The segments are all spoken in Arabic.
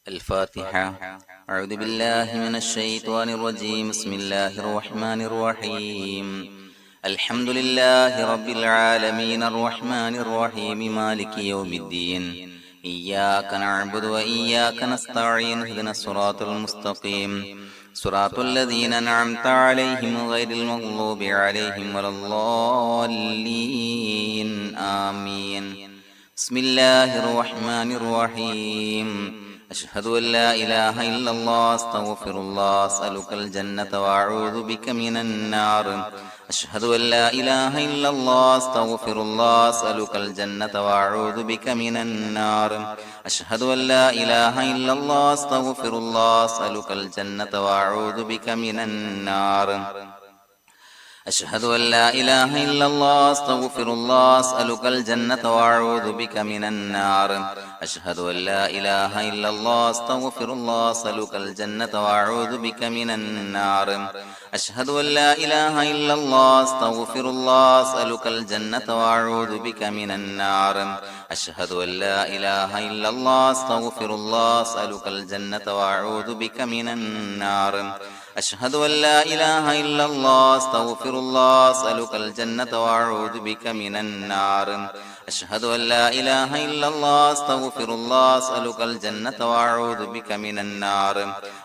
الفاتحة. أعوذ بالله من الشيطان الرجيم. بسم الله الرحمن الرحيم. الحمد لله رب العالمين الرحمن الرحيم مالك يوم الدين. إياك نعبد وإياك نستعين. اهدنا الصراط المستقيم صراط الذين أنعمت عليهم غير المغضوب عليهم ولا الضالين. آمين. بسم الله الرحمن الرحيم. أشهد أن لا إله إلا الله أستغفر الله أسألك الجنة وأعوذ بك من النار. أشهد أن لا إله إلا الله أستغفر الله أسألك الجنة وأعوذ بك من النار. أشهد أن لا إله إلا الله أستغفر الله أسألك الجنة وأعوذ بك من النار. أشهد أن لا إله إلا الله أستغفر الله أسألك الجنة وأعوذ بك من النار. أشهد أن لا إله إلا الله أستغفر الله أسألك الجنة وأعوذ بك من النار. أشهد أن لا إله إلا الله أستغفر الله أسألك الجنة وأعوذ بك من النار. أشهد أن لا إله إلا الله أستغفر الله أسألك الجنة وأعوذ بك من النار. أشهد أن لا إله إلا الله أستغفر الله أسألك الجنة وأعوذ بك من النار. أشهد أن لا إله إلا الله أستغفر الله أسألك الجنة وأعوذ بك من النار.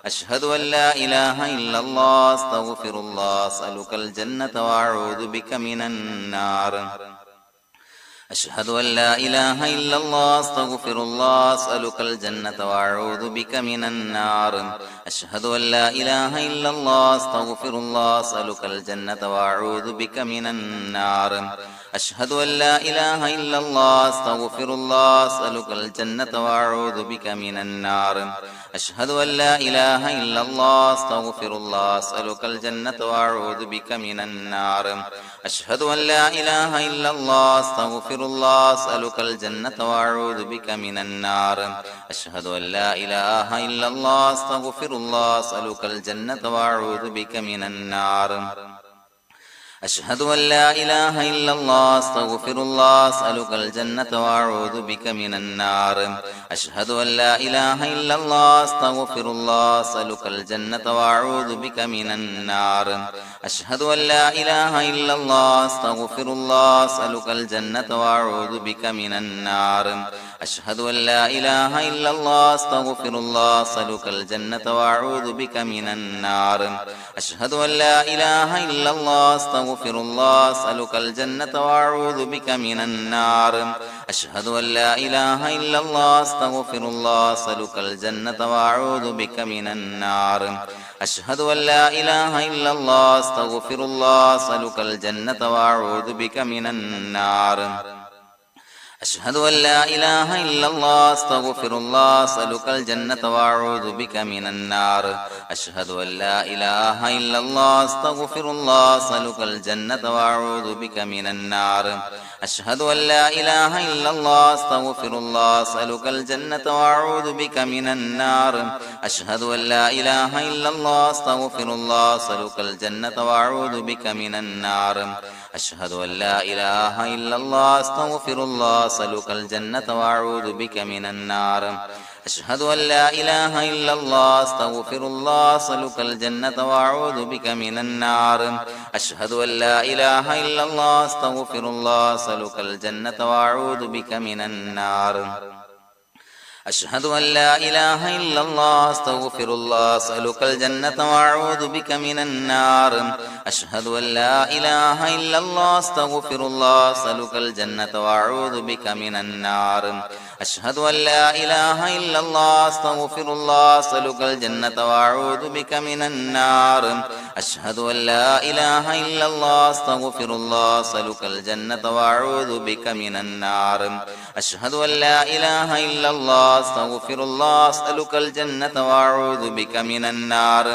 أشهد أن لا إله إلا الله أستغفر الله أسألك الجنة وأعوذ بك من النار. أشهد أن لا إله إلا الله أستغفر الله أسألك الجنة وأعوذ بك من النار. أشهد أن لا إله إلا الله أستغفر الله أسألك الجنة وأعوذ بك من النار. أشهد أن لا إله إلا الله أستغفر الله أسألك الجنة وأعوذ بك من النار. أشهد أن لا إله إلا الله أستغفر الله أسألك الجنة وأعوذ بك من النار. أشهد أن لا إله إلا الله أستغفر الله أسألك الجنة وأعوذ بك من النار. أشهد أن لا إله إلا الله أستغفر الله أسألك الجنة وأعوذ بك من النار. أشهد أن لا إله إلا الله أستغفر الله أسألك الجنة وأعوذ بك من النار. أشهد أن لا إله إلا الله أستغفر الله أسألك الجنة وأعوذ بك من النار. أشهد أن لا إله إلا الله أستغفر الله أسألك الجنة وأعوذ بك من النار. أشهد أن لا إله إلا الله أستغفر الله أسألك الجنة وأعوذ بك من النار. أشهد أن لا إله إلا الله أستغفر الله أسألك الجنة وأعوذ بك من النار. أشهد أن لا إله إلا الله أستغفر الله أسألك الجنة وأعوذ بك من النار. أشهد أن لا إله إلا الله أستغفر الله أسألك الجنة وأعوذ بك من النار. أشهد أن لا إله إلا الله أستغفر الله أسألك الجنة وأعوذ بك من النار. أشهد أن لا إله إلا الله أستغفر الله أسألك الجنة وأعوذ بك من النار. أشهد أن لا إله إلا الله أستغفر الله أسألك الجنة وأعوذ بك من النار. أشهد أن لا إله إلا الله أستغفر الله أسألك الجنة وأعوذ بك من النار. أشهد أن لا إله إلا الله أستغفر الله أسألك الجنة وأعوذ بك من النار. أشهد أن لا إله إلا الله أستغفر الله أسألك الجنة وأعوذ بك من النار. أشهد أن لا إله إلا الله أستغفر الله أسألك الجنة وأعوذ بك من النار. أشهد أن لا إله إلا الله أستغفر الله أسألك الجنة وأعوذ بك من النار. أشهد أن لا إله إلا الله أستغفر الله أسألك الجنة وأعوذ بك من النار. أشهد أن لا إله إلا الله أستغفر الله أسألك الجنة وأعوذ بك من النار. أشهد أن لا إله إلا الله أستغفر الله أسألك الجنة وأعوذ بك من النار. أشهد أن لا إله إلا الله أستغفر الله أسألك الجنة وأعوذ بك من النار.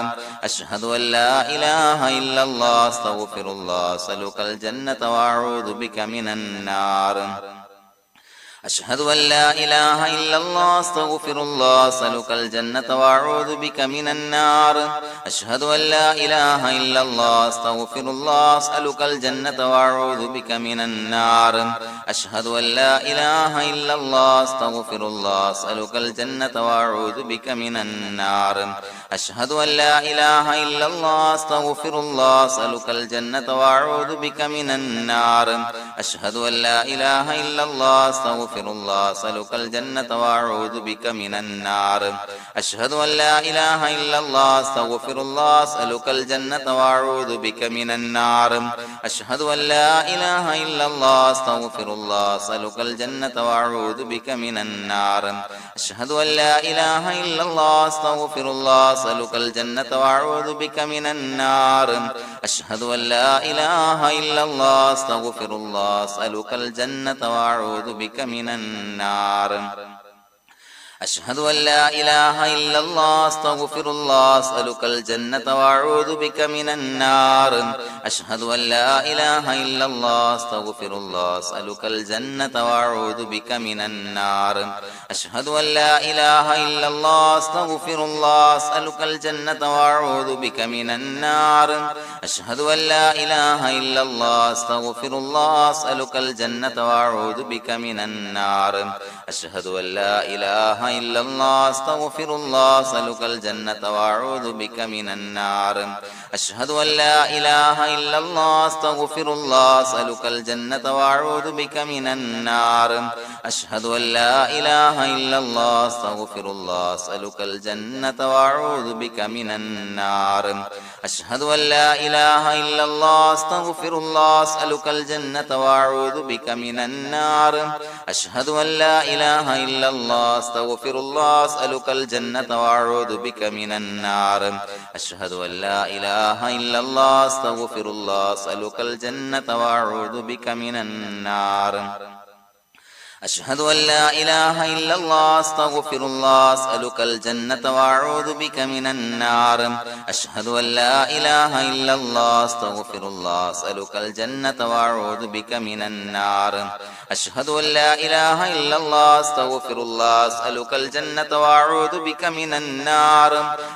أشهد أن لا إله إلا الله أستغفر الله أسألك الجنة وأعوذ بك من النار. أشهد أن لا إله إلا الله أستغفر الله أسألك الجنة وأعوذ بك من النار أشهد أن لا إله إلا الله أستغفر الله أسألك الجنة وأعوذ بك من النار أشهد أن لا إله إلا الله أستغفر الله أسألك الجنة وأعوذ بك من النار أشهد أن لا إله إلا الله أستغفر الله أسألك الجنة وأعوذ بك من النار أشهد أن لا إله إلا الله أستغفر الله أسألك الجنة وأعوذ بك من النار أشهد أن لا إله إلا الله أستغفر الله أسألك الجنة وأعوذ بك من النار أشهد أن لا إله إلا الله أستغفر الله أسألك الجنة وأعوذ بك من النار أشهد أن لا إله إلا الله أستغفر الله أسألك الجنة وأعوذ بك من النار أشهد أن لا إله إلا الله أستغفر الله أسألك الجنة وأعوذ بك من النار أشهد أن لا إله إلا الله أستغفر الله أسألك الجنة وأعوذ بك من النار أشهد أن لا إله إلا الله أستغفر الله أسألك الجنة وأعوذ بك من النار أشهد أن لا إله إلا الله أستغفر الله أسألك الجنة وأعوذ بك من النار أشهد أن لا إله إلا الله أستغفر الله أسألك الجنة وأعوذ بك من النار أشهد أن لا إله إلا الله أستغفر الله أسألك الجنة وأعوذ بك من النار أشهد أن لا إله إلا الله أستغفر الله أسألك الجنة وأعوذ بك من النار أشهد أن لا إله إلا الله أستغفر الله أسألك الجنة وأعوذ بك من النار أشهد أن لا إله إلا الله أستغفر الله أسألك الجنة وأعوذ بك من النار أشهد أن لا إله إلا الله أستغفر الله أسألك الجنة وأعوذ بك من النار أشهد أن لا إله إلا الله أستغفر الله أسألك الجنة وأعوذ بك من النار أشهد أن لا إله إلا الله أستغفر الله أسألك الجنة وأعوذ بك من النار أشهد أن لا إله إلا الله أستغفر الله أسألك الجنة وأعوذ بك من النار أشهد أن لا إله إلا الله أستغفر الله أسألك الجنة وأعوذ بك من النار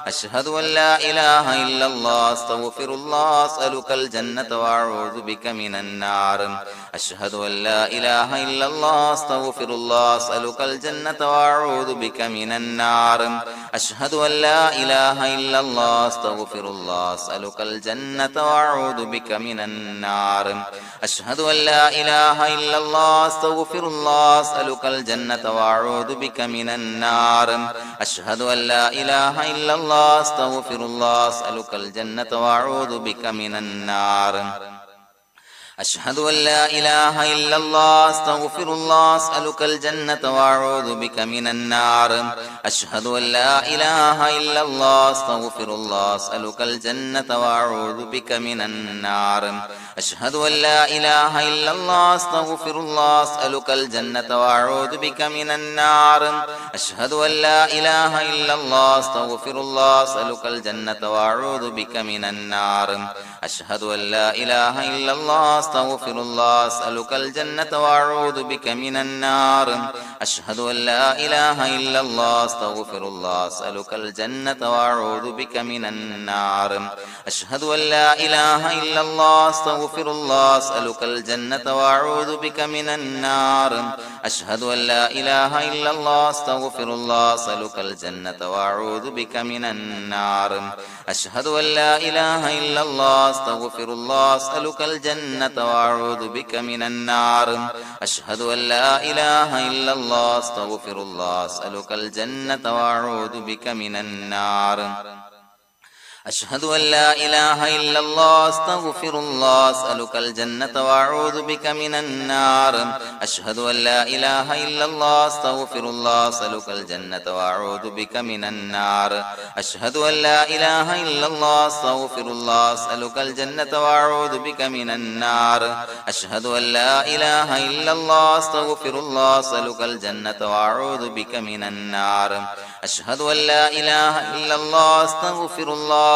أشهد أن لا إله إلا الله أستغفر الله أسألك الجنة وأعوذ بك من النار أشهد أن لا إله إلا الله أستغفر الله أسألك الجنة وأعوذ بك من النار أشهد أن لا إله إلا الله أستغفر الله أسألك الجنة وأعوذ بك من النار أشهد أن لا إله إلا الله أستغفر الله أسألك الجنة وأعوذ بك من النار أشهد أن لا إله إلا الله أستغفر الله أسألك الجنة وأعوذ بك من النار أشهد أن لا إله إلا الله أستغفر الله أسألك الجنة وأعوذ بك من النار أشهد أن لا إله إلا الله أستغفر الله أسألك الجنة وأعوذ بك من النار أشهد أن لا إله إلا الله أستغفر الله أسألك الجنة وأعوذ بك من النار أشهد أن لا إله إلا الله أستغفر الله أسألك الجنة وأعوذ بك من النار أشهد أن لا إله إلا الله أستغفر الله أسألك الجنة وأعوذ بك من النار أشهد أن لا إله إلا الله أستغفر الله أسألك الجنة وأعوذ بك من النار أشهد أن لا إله إلا الله أستغفر الله أسألك الجنة وأعوذ بك من النار أشهد أن لا إله إلا الله أستغفر الله أسألك الجنة وأعوذ بك من النار أشهد أن لا إله إلا الله أستغفر الله أسألك الجنة وأعوذ بك من النار أشهد أن لا إله إلا الله أستغفر الله أسألك الجنة وأعوذ بك من النار أشهد أن لا إله إلا الله أستغفر الله أسألك الجنة وأعوذ بك من النار أشهد أن لا إله إلا الله أستغفر الله أسألك الجنة وأعوذ بك من النار أشهد أن لا إله إلا الله أستغفر الله أسألك الجنة وأعوذ بك من النار أشهد أن لا إله إلا الله أستغفر الله أسألك الجنة وأعوذ بك من النار أشهد أن لا إله إلا الله أستغفر الله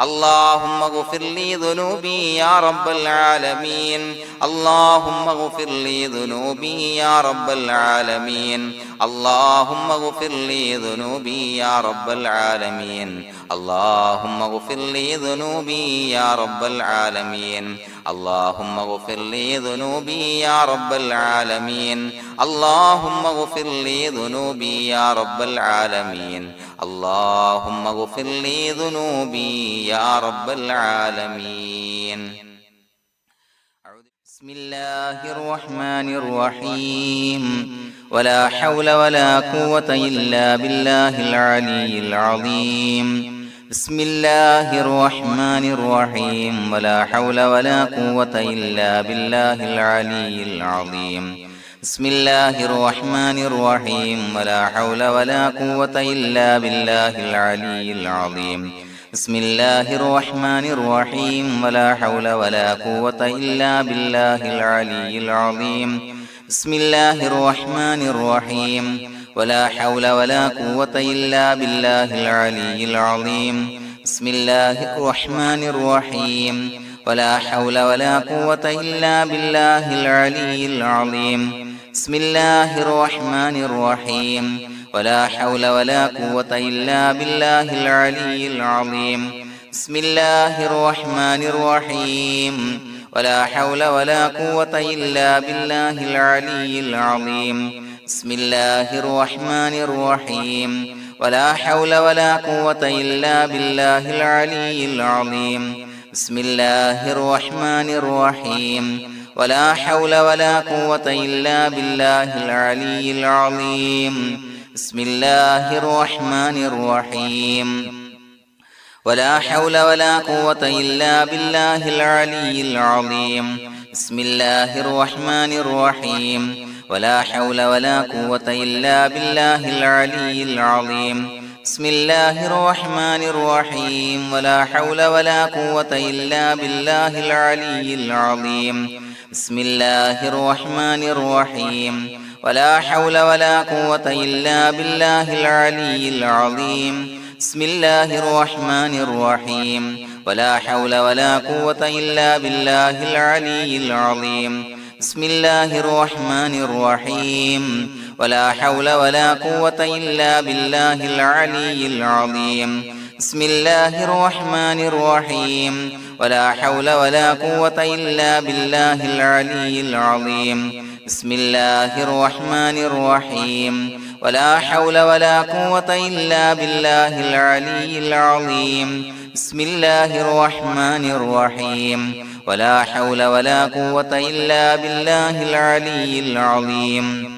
اللهم اغفر لي ذنوبي يا رب العالمين اللهم اغفر لي ذنوبي يا رب العالمين اللهم اغفر لي ذنوبي يا رب العالمين اللهم اغفر لي ذنوبي يا رب العالمين اللهم اغفر لي ذنوبي يا رب العالمين اللهم اغفر لي ذنوبي يا رب العالمين اللهم اغفر لي ذنوبي يا رب العالمين. بسم الله الرحمن الرحيم ولا حول ولا قوة إلا بالله العلي العظيم. بسم الله الرحمن الرحيم ولا حول ولا قوة إلا بالله العلي العظيم. بسم الله الرحمن الرحيم ولا حول ولا قوة إلا بالله العلي العظيم. بسم الله الرحمن الرحيم ولا حول ولا قوة إلا بالله العلي العظيم. بسم الله الرحمن الرحيم ولا حول ولا قوة إلا بالله العلي العظيم. بسم الله الرحمن الرحيم ولا حول ولا قوة إلا بالله العلي العظيم. بسم الله الرحمن الرحيم ولا حول ولا قوة إلا بالله العلي العظيم. بسم الله الرحمن الرحيم ولا حول ولا قوة إلا بالله العلي العظيم. بسم الله الرحمن الرحيم ولا حول ولا قوة إلا بالله العلي العظيم. بسم الله الرحمن الرحيم ولا حول ولا قوة إلا بالله العلي العظيم. بسم الله الرحمن الرحيم ولا حول ولا قوة إلا بالله العلي العظيم. بسم الله الرحمن الرحيم ولا حول ولا قوة إلا بالله العلي العظيم. بسم الله الرحمن الرحيم ولا حول ولا قوة إلا بالله العلي العظيم. بسم الله الرحمن الرحيم ولا حول ولا قوة إلا بالله العلي العظيم. بسم الله الرحمن الرحيم ولا حول ولا قوة إلا بالله العلي العظيم. بسم الله الرحمن الرحيم ولا حول ولا قوة إلا بالله العلي العظيم. بسم الله الرحمن الرحيم ولا حول ولا قوة إلا بالله العلي العظيم. بسم الله الرحمن الرحيم ولا حول ولا قوة إلا بالله العلي العظيم. بسم الله الرحمن الرحيم ولا حول ولا قوة إلا بالله العلي العظيم.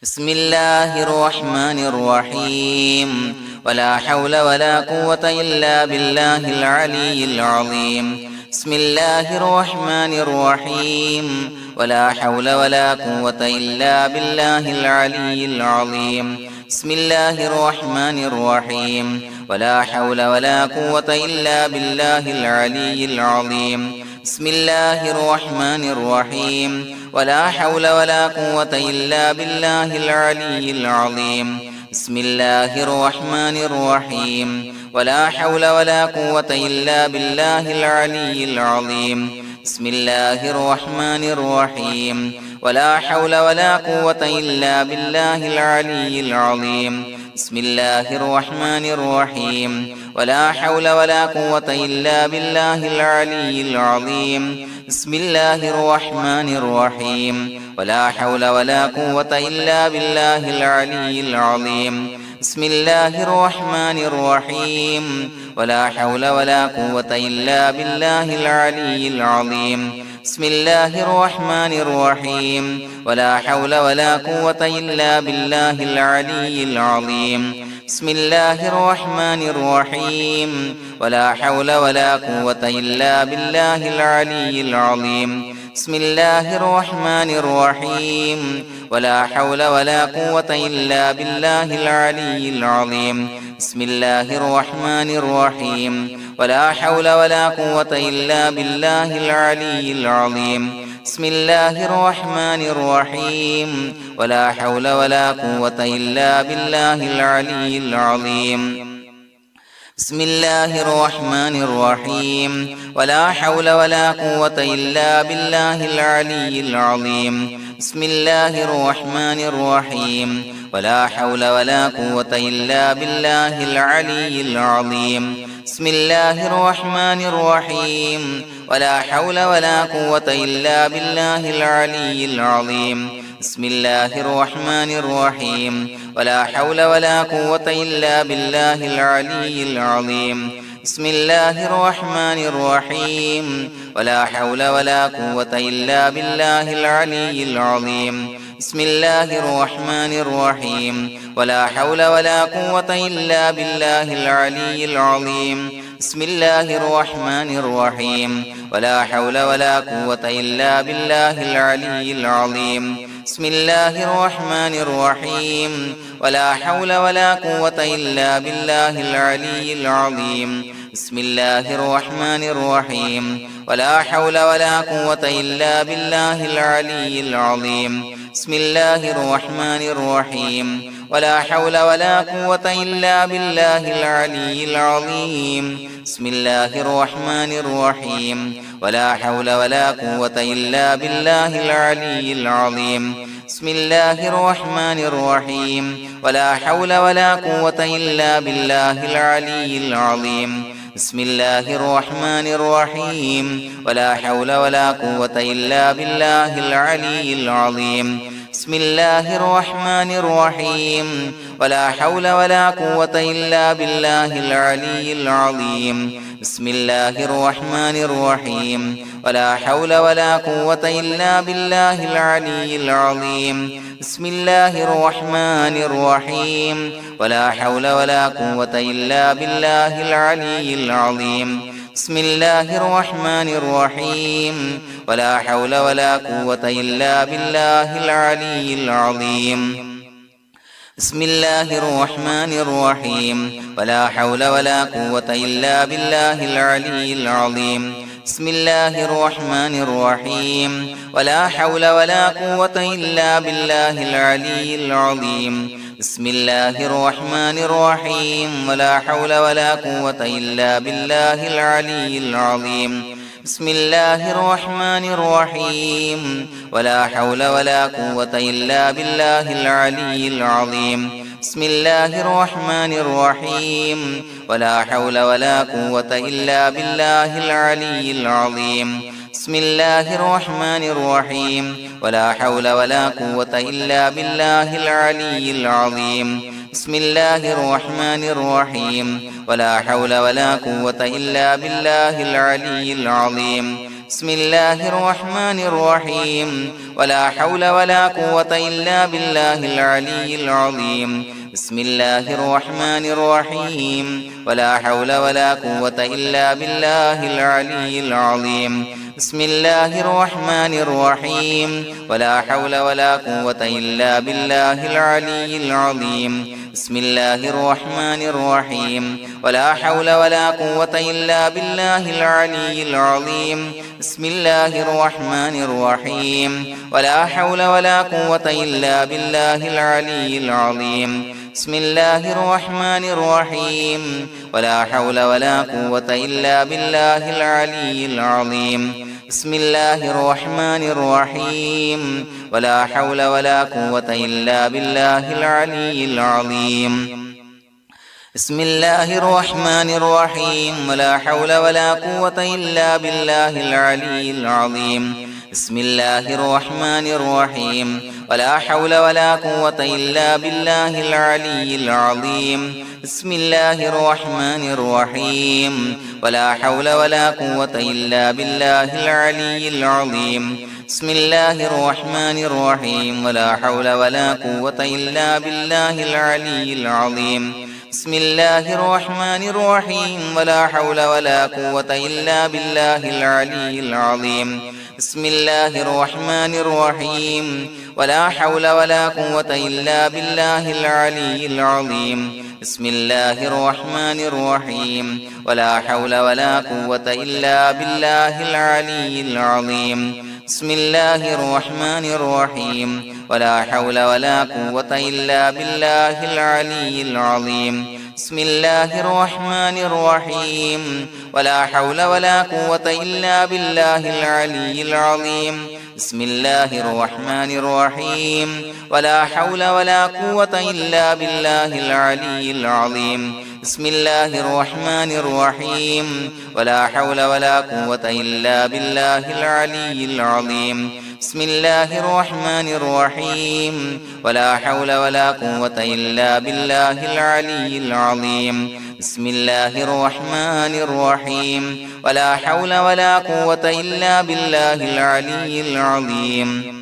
بسم الله الرحمن الرحيم ولا حول ولا قوة إلا بالله العلي العظيم. بسم الله الرحمن الرحيم ولا حول ولا قوة إلا بالله العلي العظيم. بسم الله الرحمن الرحيم ولا حول ولا قوة إلا بالله العلي العظيم. بسم الله الرحمن الرحيم ولا حول ولا قوة إلا بالله العلي العظيم. بسم الله الرحمن الرحيم ولا حول ولا قوة إلا بالله العلي العظيم. بسم الله الرحمن الرحيم ولا حول ولا قوة إلا بالله العلي العظيم. بسم الله الرحمن الرحيم ولا حول ولا قوة إلا بالله العلي العظيم. بسم الله الرحمن الرحيم ولا حول ولا قوة إلا بالله العلي العظيم. بسم الله الرحمن الرحيم ولا حول ولا قوة إلا بالله العلي العظيم. بسم الله الرحمن الرحيم ولا حول ولا قوة إلا بالله العلي العظيم. بسم الله الرحمن الرحيم ولا حول ولا قوة إلا بالله العلي العظيم. بسم الله الرحمن الرحيم ولا حول ولا قوة إلا بالله العلي العظيم. بسم الله الرحمن الرحيم ولا حول ولا قوة إلا بالله العلي العظيم. بسم الله الرحمن الرحيم ولا حول ولا قوة إلا بالله العلي العظيم. بسم الله الرحمن الرحيم ولا حول ولا قوة إلا بالله العلي العظيم بسم الله الرحمن الرحيم ولا حول ولا قوة إلا بالله العلي العظيم بسم الله الرحمن الرحيم ولا حول ولا قوة إلا بالله العلي العظيم بسم الله الرحمن الرحيم ولا حول ولا قوة إلا بالله العلي العظيم بسم الله الرحمن الرحيم ولا حول ولا قوة إلا بالله العلي العظيم بسم الله الرحمن الرحيم ولا حول ولا قوة إلا بالله العلي العظيم بسم الله الرحمن الرحيم ولا حول ولا قوة إلا بالله العلي العظيم بسم الله الرحمن الرحيم ولا حول ولا قوة إلا بالله العلي العظيم بسم الله الرحمن الرحيم ولا حول ولا قوة إلا بالله العلي العظيم بسم الله الرحمن الرحيم ولا حول ولا قوة إلا بالله العلي العظيم بسم الله الرحمن الرحيم ولا حول ولا قوة إلا بالله العلي العظيم بسم الله الرحمن الرحيم ولا حول ولا قوة إلا بالله العلي العظيم بسم الله الرحمن الرحيم ولا حول ولا قوة إلا بالله العلي العظيم بسم الله الرحمن الرحيم ولا حول ولا قوة إلا بالله العلي العظيم بسم الله الرحمن الرحيم ولا حول ولا قوة إلا بالله العلي العظيم بسم الله الرحمن الرحيم ولا حول ولا قوة إلا بالله العلي العظيم بسم الله الرحمن الرحيم ولا حول ولا قوة إلا بالله العلي العظيم بسم الله الرحمن الرحيم ولا حول ولا قوة إلا بالله العلي العظيم بسم الله الرحمن الرحيم ولا حول ولا قوة إلا بالله العلي العظيم بسم الله الرحمن الرحيم ولا حول ولا قوة إلا بالله العلي العظيم بسم الله الرحمن الرحيم ولا حول ولا قوة إلا بالله العلي العظيم بسم الله الرحمن الرحيم ولا حول ولا قوة إلا بالله العلي العظيم بسم الله الرحمن الرحيم ولا حول ولا قوة إلا بالله العلي العظيم بسم الله الرحمن الرحيم ولا حول ولا قوة إلا بالله العلي العظيم بسم الله الرحمن الرحيم ولا حول ولا قوة إلا بالله العلي العظيم بسم الله الرحمن الرحيم ولا حول ولا قوة إلا بالله العلي العظيم بسم الله الرحمن الرحيم ولا حول ولا قوة إلا بالله العلي العظيم بسم الله الرحمن الرحيم ولا حول ولا قوة إلا بالله العلي العظيم بسم الله الرحمن الرحيم ولا حول ولا قوة إلا بالله العلي العظيم بسم الله الرحمن الرحيم ولا حول ولا قوة إلا بالله العلي العظيم بسم الله الرحمن الرحيم ولا حول ولا قوة إلا بالله العلي العظيم بسم الله الرحمن الرحيم ولا حول ولا قوة إلا بالله العلي العظيم بسم الله الرحمن الرحيم ولا حول ولا قوة إلا بالله العلي العظيم بسم الله الرحمن الرحيم ولا حول ولا قوة إلا بالله العلي العظيم بسم الله الرحمن الرحيم ولا حول ولا قوة إلا بالله العلي العظيم بسم الله الرحمن الرحيم ولا حول ولا قوة إلا بالله العلي العظيم بسم الله الرحمن الرحيم ولا حول ولا قوة إلا بالله العلي العظيم بسم الله الرحمن الرحيم ولا حول ولا قوة إلا بالله العلي العظيم بسم الله الرحمن الرحيم ولا حول ولا قوة إلا بالله العلي العظيم بسم الله الرحمن الرحيم ولا حول ولا قوة إلا بالله العلي العظيم بسم الله الرحمن الرحيم ولا حول ولا قوة إلا بالله العلي العظيم بسم الله الرحمن الرحيم ولا حول ولا قوة إلا بالله العلي العظيم بسم الله الرحمن الرحيم ولا حول ولا قوة إلا بالله العلي العظيم بسم الله الرحمن الرحيم ولا حول ولا قوة إلا بالله العلي العظيم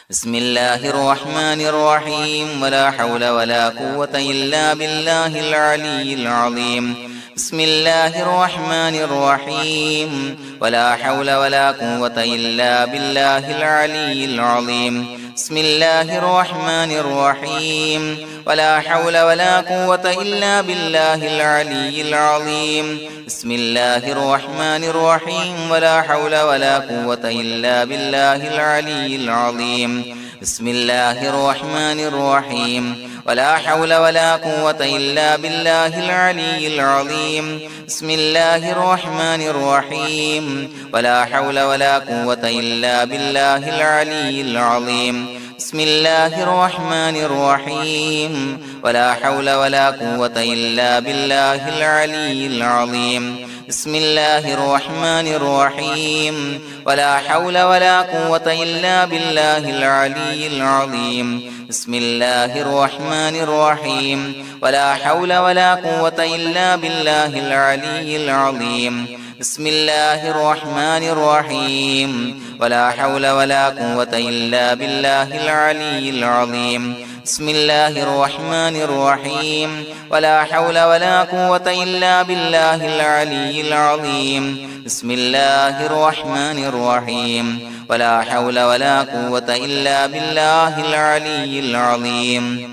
بسم الله الرحمن الرحيم ولا حول ولا قوة إلا بالله العلي العظيم بسم الله الرحمن الرحيم ولا حول ولا قوة إلا بالله العلي العظيم بسم الله الرحمن الرحيم ولا حول ولا قوة إلا بالله العلي العظيم بسم الله الرحمن الرحيم ولا حول ولا قوة إلا بالله العلي العظيم بسم الله الرحمن الرحيم ولا حول ولا قوة إلا بالله العلي العظيم بسم الله الرحمن الرحيم ولا حول ولا قوة إلا بالله العلي العظيم بسم الله الرحمن الرحيم ولا حول ولا قوة إلا بالله العلي العظيم بسم الله الرحمن الرحيم ولا حول ولا قوة إلا بالله العلي العظيم بسم الله الرحمن الرحيم ولا حول ولا قوة إلا بالله العلي العظيم بسم الله الرحمن الرحيم ولا حول ولا قوة إلا بالله العلي العظيم بسم الله الرحمن الرحيم ولا حول ولا قوة إلا بالله العلي العظيم بسم الله الرحمن الرحيم ولا حول ولا قوة إلا بالله العلي العظيم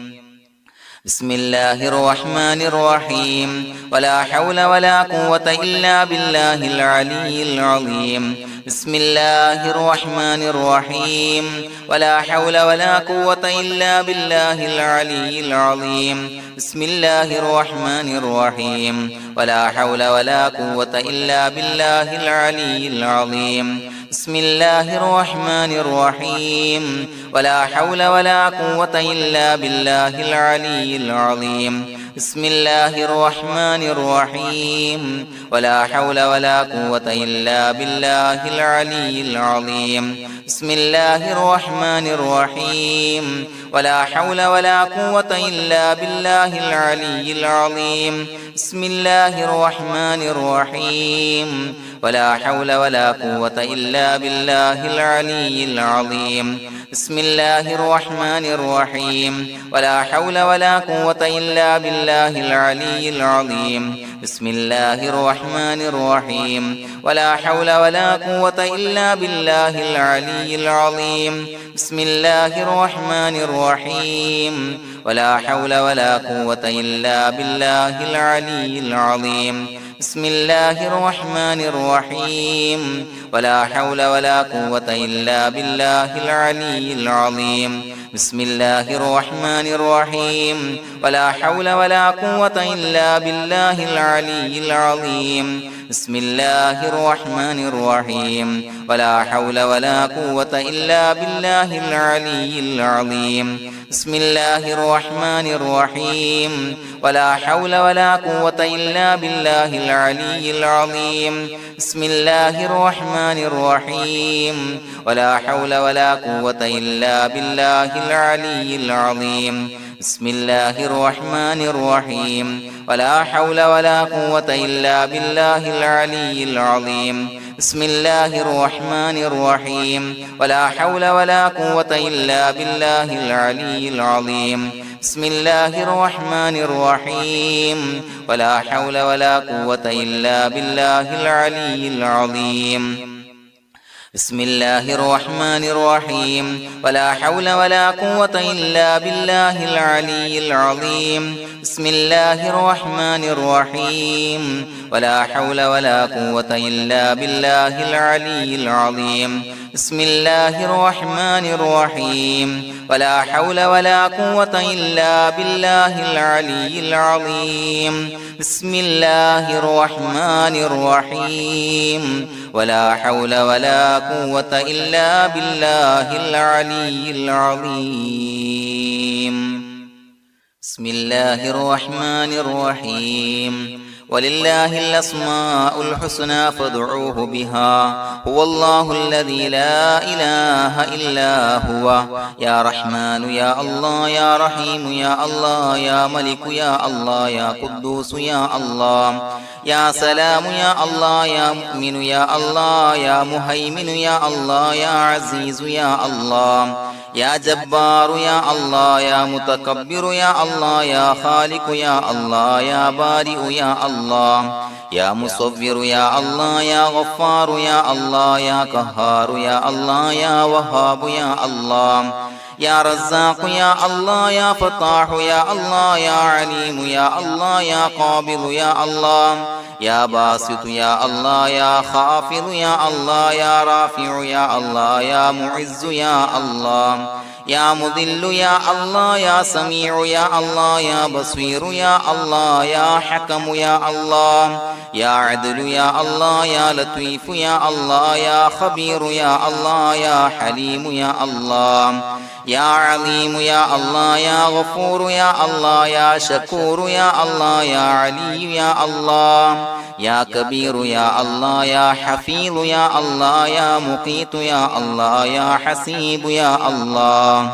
بسم الله الرحمن الرحيم ولا حول ولا قوة إلا بالله العلي العظيم بسم الله الرحمن الرحيم ولا حول ولا قوة إلا بالله العلي العظيم بسم الله الرحمن الرحيم ولا حول ولا قوة إلا بالله العلي العظيم بسم الله الرحمن الرحيم ولا حول ولا قوة إلا بالله العلي العظيم بسم الله الرحمن الرحيم ولا حول ولا قوة إلا بالله العلي العظيم بسم الله الرحمن الرحيم ولا حول ولا قوة إلا بالله العلي العظيم بسم الله الرحمن الرحيم ولا حول ولا قوة إلا بالله العلي العظيم بسم الله الرحمن الرحيم ولا حول ولا قوة إلا بالله العلي العظيم بسم الله الرحمن الرحيم ولا حول ولا قوة إلا بالله العلي العظيم بسم الله الرحمن الرحيم ولا حول ولا قوة إلا بالله العلي العظيم بسم الله الرحمن الرحيم ولا حول ولا قوة إلا بالله العلي العظيم بسم الله الرحمن الرحيم ولا حول ولا قوة إلا بالله العلي العظيم بسم الله الرحمن الرحيم ولا حول ولا قوة إلا بالله العلي العظيم بسم الله الرحمن الرحيم ولا حول ولا قوة إلا بالله العلي العظيم بسم الله الرحمن الرحيم ولا حول ولا قوة إلا بالله العلي العظيم بسم الله الرحمن الرحيم ولا حول ولا قوة إلا بالله العلي العظيم بسم الله الرحمن الرحيم ولا حول ولا قوة إلا بالله العلي العظيم بسم الله الرحمن الرحيم ولا حول ولا قوة إلا بالله العلي العظيم بسم الله الرحمن الرحيم ولا حول ولا قوة إلا بالله العلي العظيم بسم الله الرحمن الرحيم ولا حول ولا قوة إلا بالله العلي العظيم بسم الله الرحمن الرحيم ولا حول ولا قوة إلا بالله العلي العظيم بسم الله الرحمن الرحيم ولا حول ولا قوة إلا بالله العلي العظيم بسم الله الرحمن الرحيم ولله الأسماء الحسنى فادعوه بها هو الله الذي لا إله إلا هو يا رحمن يا الله يا رحيم يا الله يا ملك يا الله يا قدوس يا الله يا سلام يا الله يا مؤمن يا الله يا مهيمن يا الله يا عزيز يا الله يا جبار يا الله يا متكبر يا الله يا خالق يا الله يا بارئ يا الله يا مصور يا الله يا غفار يا الله يا قهار يا الله يا وهاب يا الله يا رزاق يا الله يا فتاح يا الله يا عليم يا الله يا قابض يا الله يا باسط يا الله يا خافض يا الله يا رافع يا الله يا معز يا الله يا مذل يا الله يا سميع يا الله يا بصير يا الله يا حكم يا الله يا عدل يا الله يا لطيف يا الله يا خبير يا الله يا حليم يا الله يا عليم يا الله يا غفور يا الله يا شكور يا الله يا علي يا الله يا كبير يا الله يا حفيظ يا الله يا مقيت يا الله يا حسيب يا الله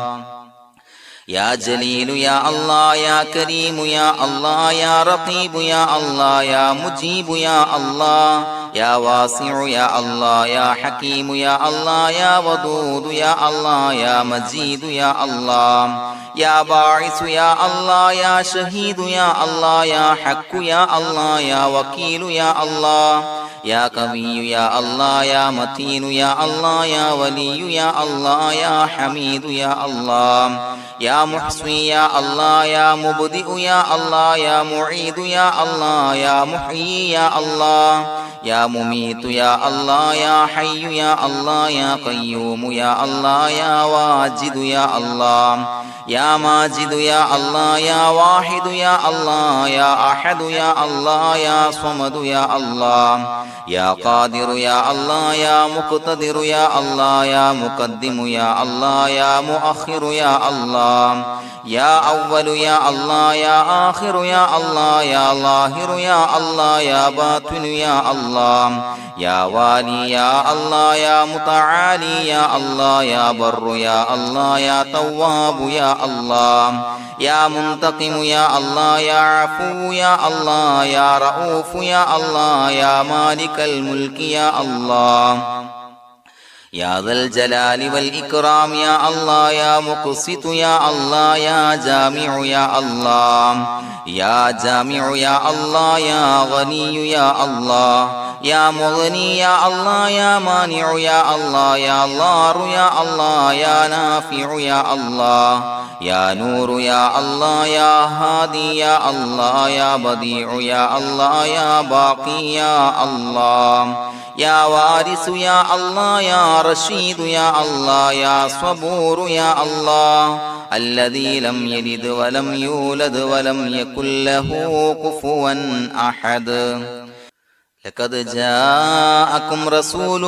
يا جليل يا الله يا كريم يا الله يا رقيب يا الله يا مجيب يا الله يا واسع يا الله يا حكيم يا الله يا ودود يا الله يا مجيد يا الله يا باعث يا الله يا شهيد يا الله يا حق يا الله يا وكيل يا الله يا قوي يا الله يا متين يا الله يا ولي يا الله يا حميد يا الله يا محصي يا الله يا مبدئ يا الله يا معيد يا الله يا محيي يا الله يا مميت يا الله يا حي يا الله يا قيوم يا الله يا واجد يا الله يا ماجد يا الله يا واحد يا الله يا أحد يا الله يا صمد يا الله يا قادر يا الله يا مقتدر يا الله يا مقدم يا الله يا مؤخر يا الله يا أول يا الله يا آخر يا الله يا ظاهر يا الله يا باطن يا الله يا والي يا الله يا متعالي يا الله يا بر يا الله يا تواب يا الله يا منتقم يا الله يا عفو يا الله يا رؤوف يا الله يا مالك الملك يا الله يا ذا الجلال والإكرام يا الله يا مقسط يا الله يا جامع يا الله يا جامع يا الله يا غني يا الله يا مغني يا الله يا مانع يا الله يا ضار يا الله يا نافع يا الله يا نور يا الله يا هادي يا الله يا بديع يا الله يا باقي يا الله يا وارث يا الله يا رشيد يا الله يا صبور يا الله الذي لم يلد ولم يولد ولم يكن له كفوا أحد لقد جاءكم رسول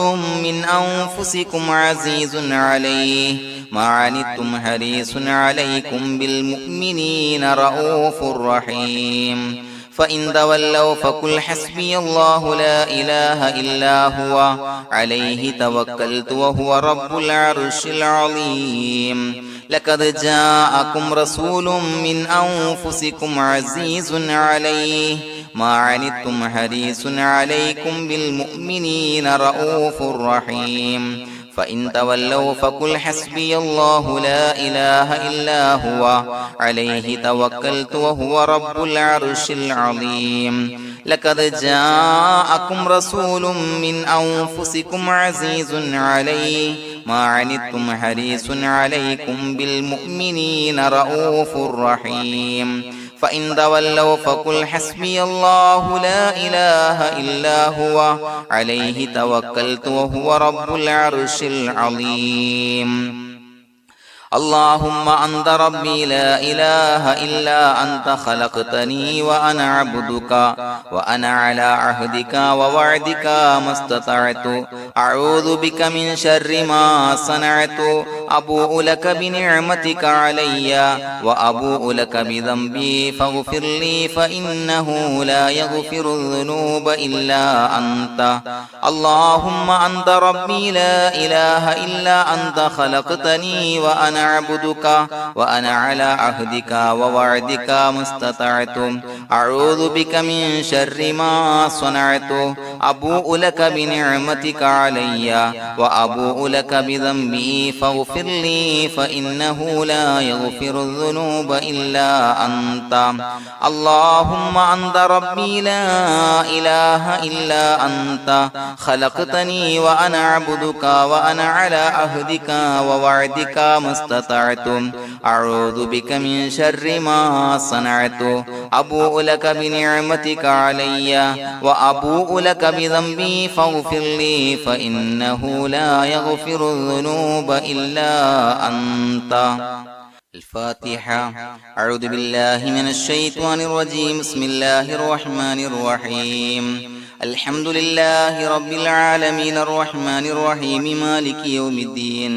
من أنفسكم عزيز عليه ما عنتم حريص عليكم بالمؤمنين رؤوف رحيم فإن تولوا فقل حسبي الله لا إله إلا هو عليه توكلت وهو رب العرش العظيم لقد جاءكم رسول من أنفسكم عزيز عليه ما عنتم حريص عليكم بالمؤمنين رؤوف رحيم فإن تولوا فقل حسبي الله لا إله إلا هو عليه توكلت وهو رب العرش العظيم لقد جاءكم رسول من أنفسكم عزيز عليه ما عنتم حريص عليكم بالمؤمنين رؤوف رحيم فإن تولوا فقل حسبي الله لا إله إلا هو عليه توكلت وهو رب العرش العظيم اللهم أنت ربي لا إله إلا أنت خلقتني وأنا عبدك وأنا على عهدك ووعدك ما استطعت أعوذ بك من شر ما صنعت أبوء لك بنعمتك علي وأبوء لك بذنبي فاغفر لي فإنه لا يغفر الذنوب إلا أنت اللهم أنت ربي لا إله إلا أنت خلقتني وأنا عبدك وأنا على عهدك ووعدك ما استطعت أعوذ بك من شر ما صنعت أبوء لك بنعمتك علي وأبوء لك بذنبي فاغفر لي فإنه لا يغفر الذنوب إلا أنت اللهم أنت ربي لا إله إلا أنت خلقتني وأنا عبدك وأنا على عهدك ووعدك ما استطعت أعوذ بك من شر ما صنعت أبوء لك بنعمتك علي وأبوء لك بذنبي فاغفر لي فإنه لا يغفر الذنوب إلا أنت الفاتحة أعوذ بالله من الشيطان الرجيم بسم الله الرحمن الرحيم الحمد لله رب العالمين الرحمن الرحيم مالك يوم الدين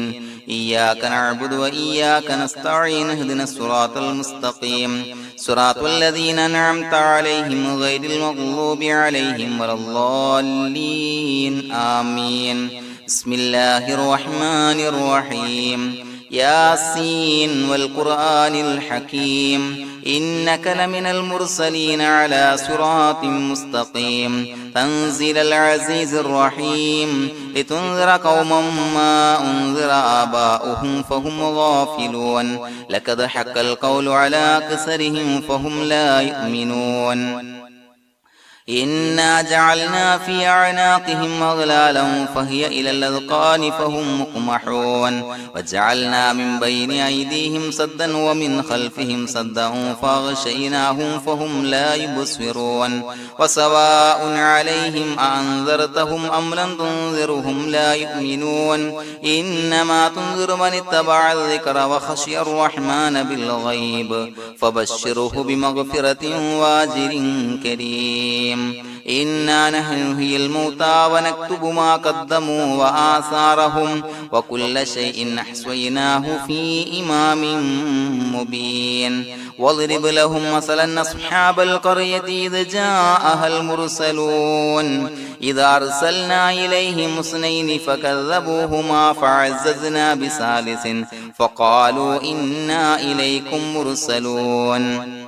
إياك نعبد وإياك نستعين اهدنا الصراط المستقيم صراط الذين أنعمت عليهم غير المغضوب عليهم ولا الضالين آمين بسم الله الرحمن الرحيم ياسين والقرآن الحكيم إنك لمن المرسلين على صراط مستقيم تنزيل العزيز الرحيم لتنذر قوما ما أنذر آباؤهم فهم غافلون لقد حق القول على أكثرهم فهم لا يؤمنون إنا جعلنا في أعناقهم أغلالا فهي إلى الأذقان فهم مقمحون وجعلنا من بين أيديهم سدا ومن خلفهم سدا فأغشيناهم فهم لا يبصرون وسواء عليهم أأنذرتهم أم لم تنذرهم لا يؤمنون إنما تنذر من اتبع الذكر وخشي الرحمن بالغيب فبشره بمغفرة وأجر كريم إنا نحن نحيي الموتى ونكتب ما قدموا وآثارهم وكل شيء أحصيناه في إمام مبين واضرب لهم مثلا أصحاب القرية إذ جاءها المرسلون إذا أرسلنا إليهم اثنين فكذبوهما فعززنا بثالث فقالوا إنا إليكم مرسلون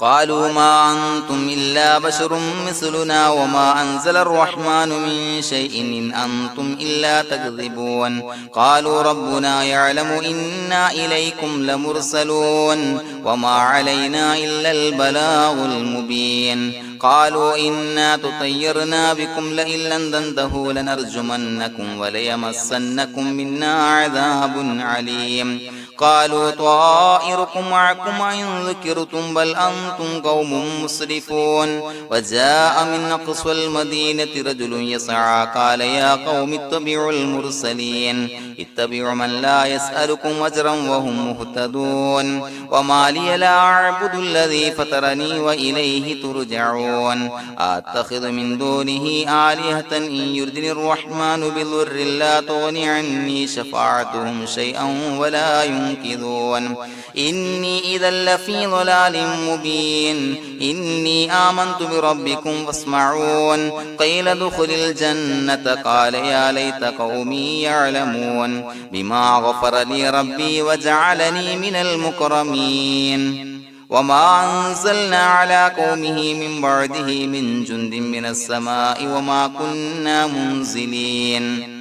قالوا ما أنتم إلا بشر مثلنا وما أنزل الرحمن من شيء إن أنتم إلا تكذبون قالوا ربنا يعلم إنا إليكم لمرسلون وما علينا إلا البلاغ المبين قالوا إنا تطيرنا بكم لئن لم تنتهوا لنرجمنكم وليمسنكم منا عذاب عليم قالوا طائركم معكم إن ذكرتم بل أنتم قوم مسرفون وجاء من أقصى المدينة رجل يسعى قال يا قوم اتبعوا المرسلين اتبعوا من لا يسألكم أجرا وهم مهتدون وما لي لا أعبد الذي فطرني وإليه ترجعون أتخذ من دونه آلهة إن يردني الرحمن بضر لا تغني عني شفاعتهم شيئا ولا ينقذون إني إذا لفي ضلال مبين إني آمنت بربكم فاسمعون قيل ادخل الجنة قال يا ليت قومي يعلمون بما غفر لي ربي وجعلني من المكرمين وما أنزلنا على قومه من بعده من جند من السماء وما كنا منزلين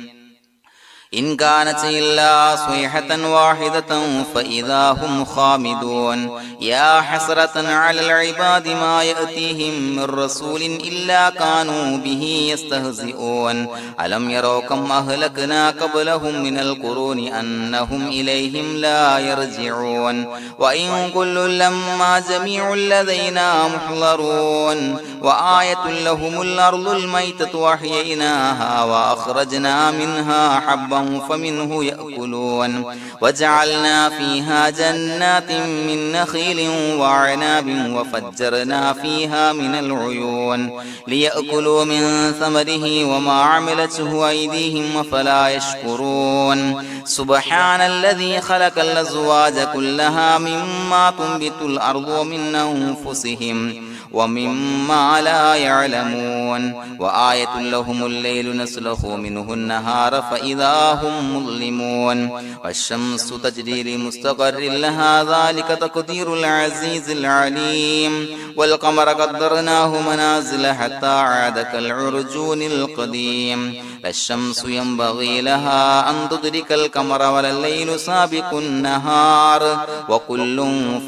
إن كانت إلا صيحة واحدة فإذا هم خامدون يا حسرة على العباد ما يأتيهم من رسول إلا كانوا به يستهزئون ألم يروا كم أهلكنا قبلهم من القرون أنهم إليهم لا يرجعون وإن كل لما جميع لدينا محضرون وآية لهم الأرض الميتة وأحييناها وأخرجنا منها حبا فمنه يأكلون وجعلنا فيها جنات من نخيل وعناب وفجرنا فيها من العيون ليأكلوا من ثمره وما عملته أيديهم فلا يشكرون سبحان الذي خلق الأزواج كلها مما تنبت الأرض ومن أنفسهم ومما لا يعلمون وآية لهم الليل نسلخ منه النهار فإذا هم مظلمون والشمس تجري لمستقر لها ذلك تقدير العزيز العليم والقمر قدرناه منازل حتى عاد كالعرجون القديم لا الشمس ينبغي لها أن تدرك القمر ولا الليل سابق النهار وكل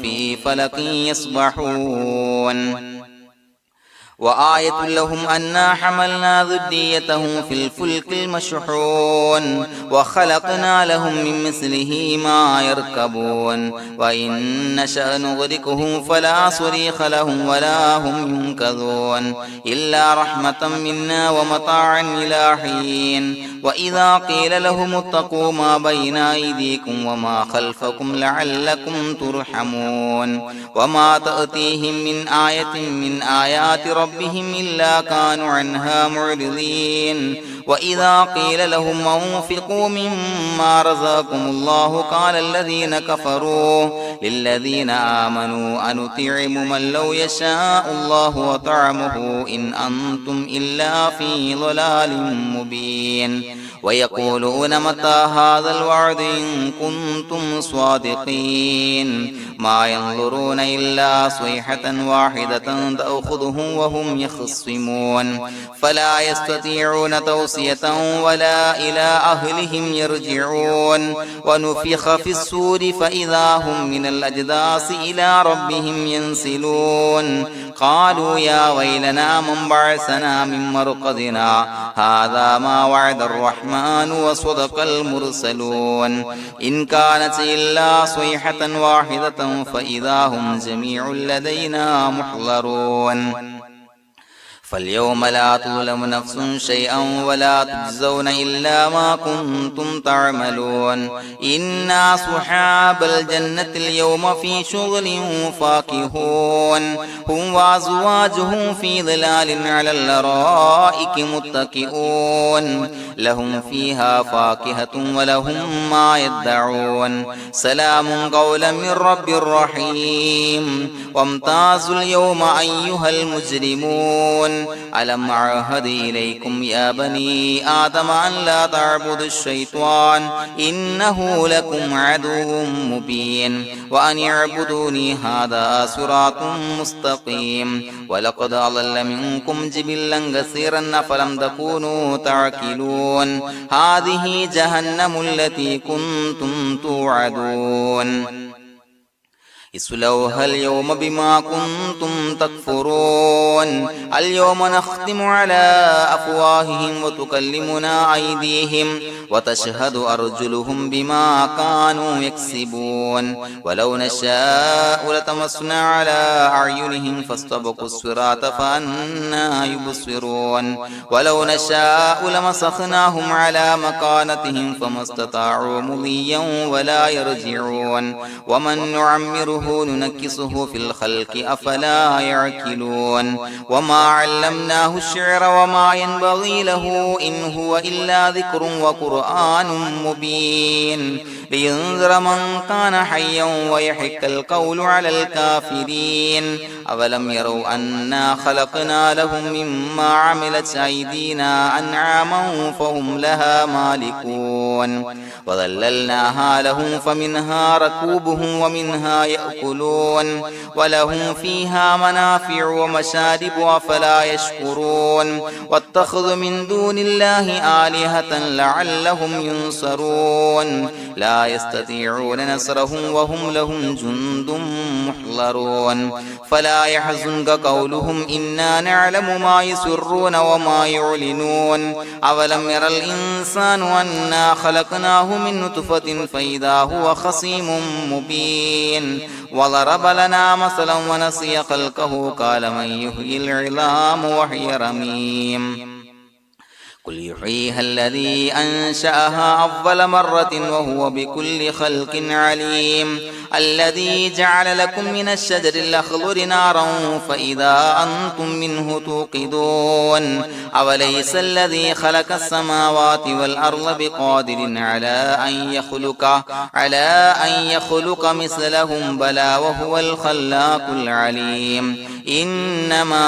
في فلك يسبحون وآية لهم أنا حملنا ذريتهم في الفلك المشحون وخلقنا لهم من مثله ما يركبون وإن نشأ نغرقهم فلا صريخ لهم ولا هم ينقذون إلا رحمة منا ومتاعا إلى حين وإذا قيل لهم اتقوا ما بين أيديكم وما خلفكم لعلكم ترحمون وما تأتيهم من آية من آيات ربهم إلا كانوا عنها معرضين وإذا قيل لهم أنفقوا مما رزقكم الله قال الذين كفروا للذين آمنوا أنطعم من لو يشاء الله وطعمه إن أنتم إلا في ضلال مبين ويقولون متى هذا الوعد إن كنتم صادقين ما ينظرون إلا صيحة واحدة تأخذهم وهم يخصمون فلا يستطيعون توصية ولا إلى أهلهم يرجعون ونفخ في السور فإذا هم من الأجداث إلى ربهم ينسلون قالوا يا ويلنا من بعثنا من مرقدنا هذا ما وعد الرحمن وصدق المرسلون إن كانت إلا صيحة واحدة فإذا هم جميع لدينا محضرون فاليوم لا تظلم نفس شيئا ولا تجزون إلا ما كنتم تعملون إنا أصحاب الجنة اليوم في شغل فاكهون هم وأزواجهم في ظلال على الأرائك متكئون لهم فيها فاكهة ولهم ما يدعون سلام قولا من رب رحيم وامتازوا اليوم أيها المجرمون ألم أعهد إليكم يا بني آدم أن لا تعبدوا الشيطان إنه لكم عدو مبين وأن اعبدوني هذا صراط مستقيم ولقد أضل منكم جبلا كثيرا فلم تكونوا تعقلون هذه جهنم التي كنتم توعدون اصلوها اليوم بما كنتم تكفرون اليوم نختم على أفواههم وتكلمنا أيديهم وتشهد أرجلهم بما كانوا يكسبون ولو نشاء لطمسنا على أعينهم فاستبقوا الصراط فأنى يبصرون ولو نشاء لمسخناهم على مكانتهم فما استطاعوا مضيا ولا يرجعون ومن نعمره ننكسه في الخلق أفلا يعقلون وما علمناه الشعر وما ينبغي له إن هو إلا ذكر وقرآن مبين لينذر من كان حيا ويحق القول على الكافرين أولم يروا أنا خلقنا لهم مما عملت أيدينا أنعاما فهم لها مالكون وظللناها لهم فمنها ركوبهم ومنها يأكلون يأكلون ولهم فيها منافع ومشارب أفلا يشكرون واتخذوا من دون الله آلهة لعلهم ينصرون لا يستطيعون نصرهم وهم لهم جند محضرون فلا يحزنك قولهم إنا نعلم ما يسرون وما يعلنون أولم ير الإنسان أنا خلقناه من نطفة فإذا هو خصيم مبين وضرب لنا مثلا ونسي خلقه قال من يحيي العظام وهي رميم قل يحييها الذي أنشأها أول مرة وهو بكل خلق عليم الذي جعل لكم من الشجر الأخضر نارا فإذا أنتم منه توقدون أوليس الذي خلق السماوات والأرض بقادر على أن يخلق مثلهم بلى وهو الخلاق العليم إنما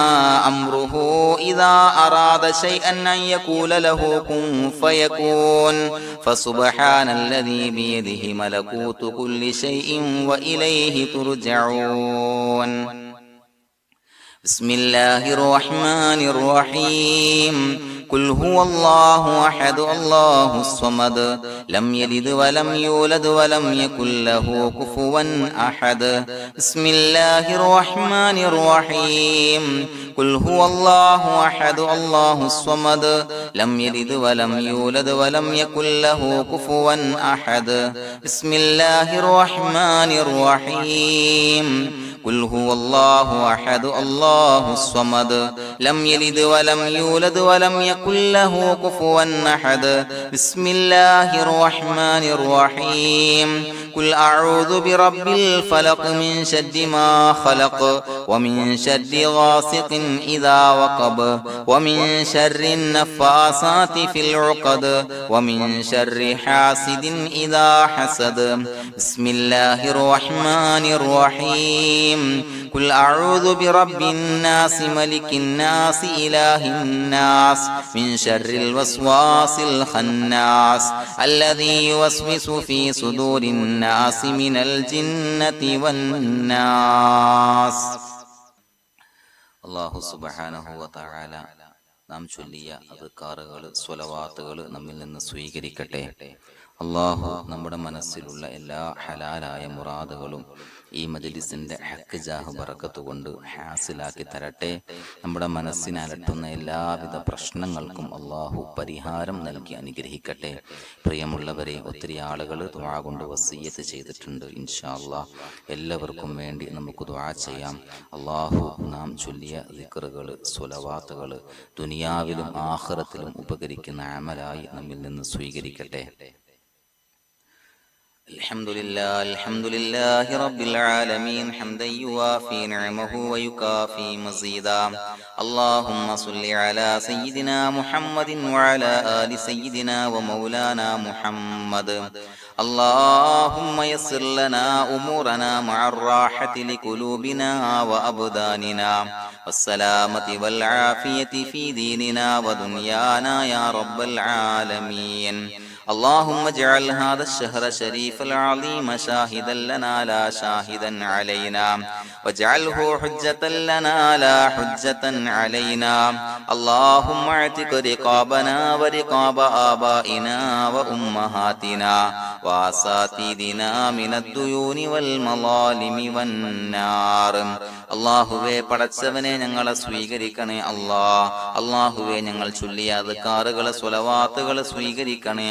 أمره إذا أراد شيئا أن يقول له كن فيكون فسبحان الذي بيده ملكوت كل شيء وإليه ترجعون بسم الله الرحمن الرحيم قل هو الله أحد الله الصمد لم يلد ولم يولد ولم يكن له كفوا أحد بسم الله الرحمن الرحيم قل هو الله أحد الله الصمد لم يلد ولم يولد ولم يكن له كفوا أحد بسم الله الرحمن الرحيم قل هو الله أحد الله الصمد لم يلد ولم يولد ولم يكن له كفوا أحد بسم الله الرحمن الرحيم قل أعوذ برب الفلق من شر ما خلق ومن شر غاسق إذا وقب ومن شر النفاثات في العقد ومن شر حاسد إذا حسد بسم الله الرحمن الرحيم قل أعوذ برب الناس ملك الناس إله الناس من شر الوسواس الخناس الذي يوسوس في صدور الناس من الجنة والناس الله سبحانه وتعالى നാം ചൊല്ലിയ അദ്കാറുകൾ സ്വലവാത്തുകൾ നമ്മിൽ നിന്ന് സ്വീകരിക്കട്ടെ. അള്ളാഹു നമ്മുടെ മനസ്സിലുള്ള എല്ലാ ഹലാലായ മുറാദുകളും ഈ മജ്ലിസിന്റെ ഹക്ക് ജാഹ് ബറക്കത്ത് കൊണ്ട് ഹാസിലാക്കി തരട്ടെ. നമ്മുടെ മനസ്സിനെ അലട്ടുന്ന എല്ലാവിധ പ്രശ്നങ്ങൾക്കും അള്ളാഹു പരിഹാരം നൽകി അനുഗ്രഹിക്കട്ടെ. പ്രിയമുള്ളവരെ, ഒത്തിരി ആളുകൾ ദുആ കൊണ്ട് വസിയ്യത്ത് ചെയ്തിട്ടുണ്ട്. ഇൻഷാ അല്ലാഹ് എല്ലാവർക്കും വേണ്ടി നമുക്ക് ദുആ ചെയ്യാം. അള്ളാഹു നാം ചൊല്ലിയ ദിക്റുകൾ സ്വലവാത്തുകൾ ദുനിയാവിലും ആഖിറത്തിലും ഉപകരിക്കുന്ന അമലായി നമ്മിൽ നിന്ന് സ്വീകരിക്കട്ടെ. الحمد لله رب العالمين حمدا يوافي نعمه ويكافي مزيدا اللهم صل على سيدنا محمد وعلى آل سيدنا ومولانا محمد اللهم يسر لنا أمورنا مع الراحة لقلوبنا وأبداننا والسلامة والعافية في ديننا ودنيانا يا رب العالمين اللهم اجعل هذا الشهر الشريف العظيم شاهدا لنا لا شاهدا علينا واجعله حجة لنا لا حجة علينا اللهم اعتق رقابنا ورقاب آبائنا وأمهاتنا وأساتذتنا من الديون والمظالم والنار അള്ളാഹുവേ, പടച്ചവനെ ഞങ്ങളെ സ്വീകരിക്കണേ. അള്ളാഹുവേ, ഞങ്ങൾ ചൊല്ലിയ അദ്കാറുകളെ സ്വലവാത്തുകളെ സ്വീകരിക്കണേ.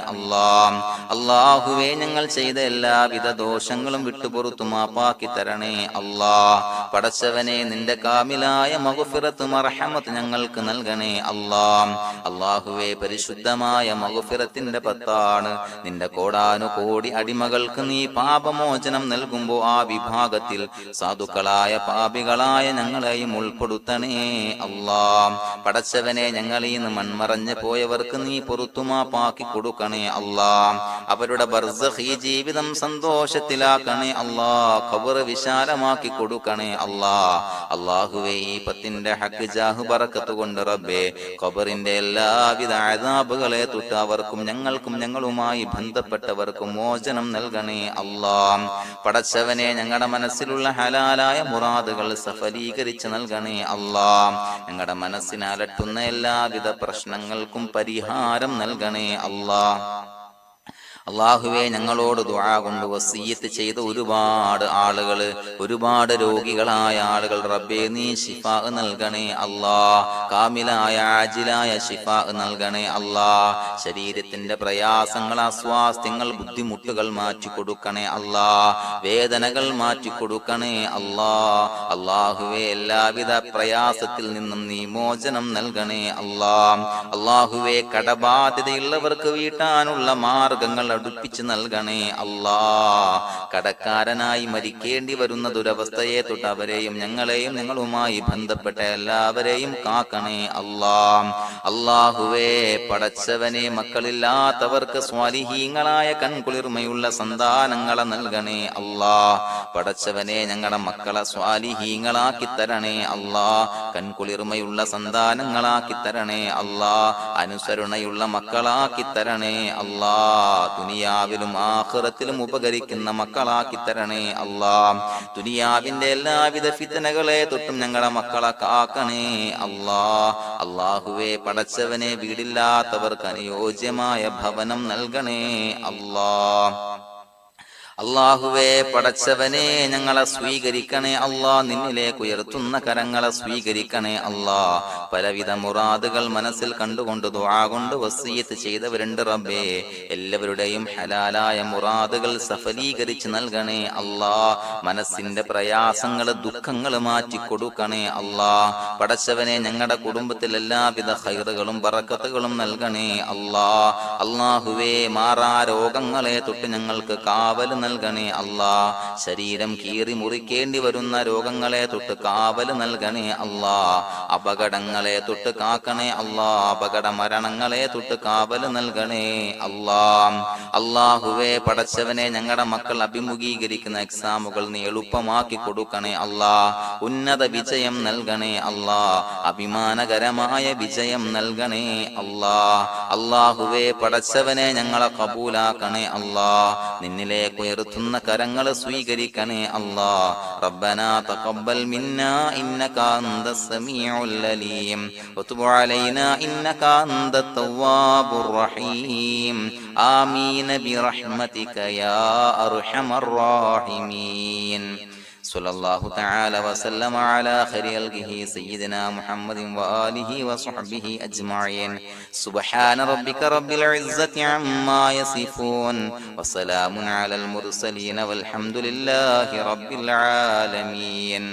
അള്ളാഹുവേ, ഞങ്ങൾ ചെയ്ത എല്ലാവിധ ദോഷങ്ങളും വിട്ടുപുറത്തു മാപ്പാക്കി തരണേ. പടച്ചവനെ, നിന്റെ കാമിലായ മഗ്ഫിറത്ത് മർഹമത്ത് ഞങ്ങൾക്ക് നൽകണേ. അള്ളാഹുവേ, പരിശുദ്ധമായ മഗ്ഫിറത്തിന്റെ പത്താണ്. നിന്റെ കോടാനുകോടി അടിമകൾക്ക് നീ പാപമോചനം നൽകുമ്പോൾ ആ വിഭാഗത്തിൽ സാധുക്കളായ പാപി പാപികളായ ഞങ്ങളെയും ഉൾപ്പെടുത്തണേ അല്ലാ. പടച്ചവനെ, ഞങ്ങളിൽ നിന്ന് മൺമറഞ്ഞു പോയവർക്ക് നീ പൊറുത്തുമാപ്പാക്കി കൊടുക്കണേ അല്ലാ. അവരുടെ ബർസഖി ജീവിതം സന്തോഷത്തിലാക്കണേ അല്ലാ. ഖബർ വിശാലമാക്കി കൊടുക്കണേ അല്ലാ. അല്ലാഹുവേ, ഈ പത്തിന്റെ ഹഖ് ജാഹ് ബറക്കത്ത് കൊണ്ട് റബ്ബേ, ഖബറിന്റെ എല്ലാവിധ അദാബുകളെ തൊട്ട് അവർക്കും ഞങ്ങൾക്കും ഞങ്ങളുമായി ബന്ധപ്പെട്ടവർക്കും മോചനം നൽകണേ അല്ലാ. പടച്ചവനെ, ഞങ്ങളുടെ മനസ്സിലുള്ള ഹലാലായ മുറാദുകൾ സഫലീകരിച്ച് നൽകണേ അല്ലാ. ഞങ്ങളുടെ മനസ്സിനെ അലട്ടുന്ന എല്ലാവിധ പ്രശ്നങ്ങൾക്കും പരിഹാരം നൽകണേ അല്ലാ. അള്ളാഹുവേ, ഞങ്ങളോട് ദുആ കൊണ്ട് വസിയ്യത്ത് ചെയ്ത ഒരുപാട് രോഗികളായ ആളുകൾ റബ്ബേ നീ ശിഫാ നൽകണേ അല്ലാ. കാമിലായ ആജിലായ ശിഫാ നൽകണേ അല്ലാ. ശരീരത്തിന്റെ പ്രയാസങ്ങൾ, അസ്വാസ്ഥ്യങ്ങൾ, ബുദ്ധിമുട്ടുകൾ മാറ്റി കൊടുക്കണേ അല്ലാ. വേദനകൾ മാറ്റി കൊടുക്കണേ അല്ലാ. അള്ളാഹുവേ, എല്ലാവിധ പ്രയാസത്തിൽ നിന്നും നീ മോചനം നൽകണേ അല്ലാ. അള്ളാഹുവേ, കടബാധ്യതയുള്ളവർക്ക് വീട്ടാനുള്ള മാർഗങ്ങൾ അടുപ്പിച്ച് നൽകണേ അല്ലാ. കടക്കാരനായി മരിക്കേണ്ടി വരുന്ന ദുരവസ്ഥയെ തൊട്ട് അവരെയും ഞങ്ങളെയും ഞങ്ങളുമായി ബന്ധപ്പെട്ട എല്ലാവരെയും കാക്കണേ അല്ലാ. അല്ലാഹുവേ, പടച്ചവനെ, മക്കളില്ലാത്തവർക്ക് സ്വാലിഹീങ്ങളായ കൺകുളിർമയുള്ള സന്താനങ്ങളെ നൽകണേ അല്ലാ. പടച്ചവനെ, ഞങ്ങളുടെ മക്കളെ സ്വാലിഹീങ്ങളാക്കി തരണേ അല്ലാ. കൺകുളിർമയുള്ള സന്താനങ്ങളാക്കി തരണേ അല്ലാ. അനുസരണയുള്ള മക്കളാക്കി തരണേ അല്ലാ. ദുനിയാവിലും ആഖിറത്തിലും ഉപകരിക്കുന്ന മക്കളാക്കി തരണേ അല്ലാ. ദുനിയാവിന്റെ എല്ലാവിധ ഫിത്നകളെ തൊട്ടും ഞങ്ങളുടെ മക്കളെ കാക്കണേ അല്ലാ. അല്ലാഹുവേ, പടച്ചവനെ, വീടില്ലാത്തവർക്ക് അനുയോജ്യമായ ഭവനം നൽകണേ അല്ലാ. അല്ലാഹുവേ, പടച്ചവനെ, ഞങ്ങളെ സ്വീകരിക്കണേ അല്ലാ. നിന്നിലേക്ക് ഉയർത്തുന്ന കരങ്ങളെ സ്വീകരിക്കണേ അല്ലാ. പലവിധ മുറാദുകൾ മനസ്സിൽ കണ്ടുകൊണ്ട് ദുആ കൊണ്ട് വസിയ്യത്ത് ചെയ്തവരുണ്ട് റബ്ബേ. എല്ലാവരുടെയും ഹലാലായ മുറാദുകൾ സഫലീകരിച്ച് നൽകണേ അല്ലാ. മനസ്സിന്റെ പ്രയാസങ്ങൾ, ദുഃഖങ്ങൾ മാറ്റി കൊടുക്കണേ അല്ലാ. പടച്ചവനെ, ഞങ്ങളുടെ കുടുംബത്തിൽ എല്ലാവിധ ഖൈറുകളും ബറക്കത്തുകളും നൽകണേ അല്ലാ. അല്ലാഹുവേ, മാറാ രോഗങ്ങളെ തൊട്ട് ഞങ്ങൾക്ക് കാവൽ നൽകണേ അല്ലാ. ശരീരം കീറി മുറിക്കേണ്ടി വരുന്ന രോഗങ്ങളെ തൊട്ട് കാവൽ നൽകണേ അല്ലാ. അപകടങ്ങളെ തൊട്ട് കാക്കണേ അല്ലാ. അപകട മരണങ്ങളെ തൊട്ട് കാവൽ നൽകണേ അല്ലാ. അല്ലാഹുവേ, പടച്ചവനെ, ഞങ്ങളുടെ മക്കൾ അഭിമുഖീകരിക്കുന്ന എക്സാമുകൾ നീ എളുപ്പമാക്കി കൊടുക്കണേ അല്ലാ. ഉന്നത വിജയം നൽകണേ അല്ലാ. അഭിമാനകരമായ വിജയം നൽകണേ അല്ലാ. അല്ലാഹുവേ, പടച്ചവനെ, ഞങ്ങളെ കബൂലാക്കണേ അല്ലാ. നിന്നിലേക്ക് ഉയർത്തുന്ന കരങ്ങൾ സ്വീകരിക്കണേ അല്ലാ. റബ്ബനാ തഖബ്ബൽ മിന്നാ ഇന്നക അൻതസ് സമീഉൽ അലീം വതുബ് അലൈനാ ഇന്നക അൻതത് തവ്വാബുർ റഹീം. ആമീൻ ബിറഹ്മതിക യാ അർഹമർ റഹീമീൻ. സല്ലല്ലാഹു തആല വസല്ലമ അലാ ഖൈരി ഖൽഖിഹി സയ്യിദിനാ മുഹമ്മദിൻ വആലിഹി വസ്വഹ്ബിഹി അജ്മഈൻ. സുബ്ഹാന റബ്ബിക റബ്ബിൽ ഇസ്സതി അമ്മാ യസിഫൂൻ വസലാമുൻ അലൽ മുർസലീൻ വൽഹംദുലില്ലാഹി റബ്ബിൽ ആലമീൻ.